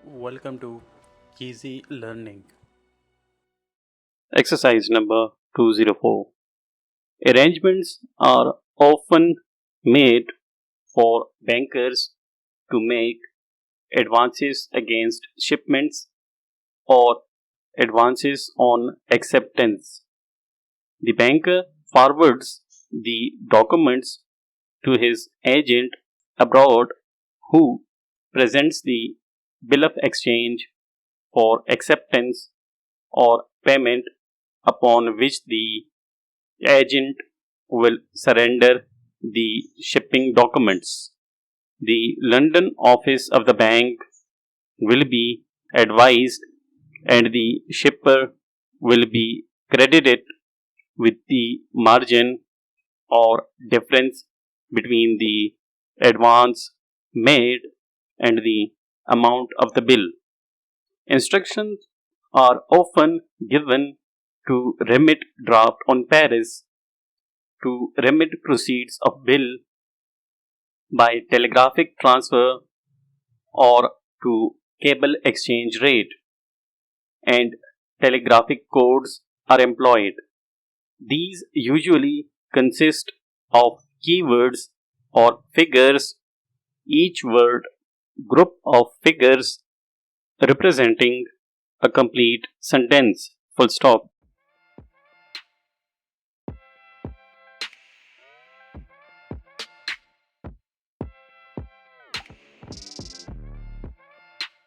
Welcome to Easy Learning. Exercise number 204. Arrangements are often made for bankers to make advances against shipments or advances on acceptance. The banker forwards the documents to his agent abroad, who presents the bill of exchange for acceptance or payment, upon which the agent will surrender the shipping documents. The London office of the bank will be advised, and the shipper will be credited with the margin or difference between the advance made and the amount of the bill. Instructions are often given to remit draft on Paris, to remit proceeds of bill by telegraphic transfer, or to cable exchange rate, and telegraphic codes are employed. These usually consist of keywords or figures, each word group of figures representing a complete sentence. Full stop.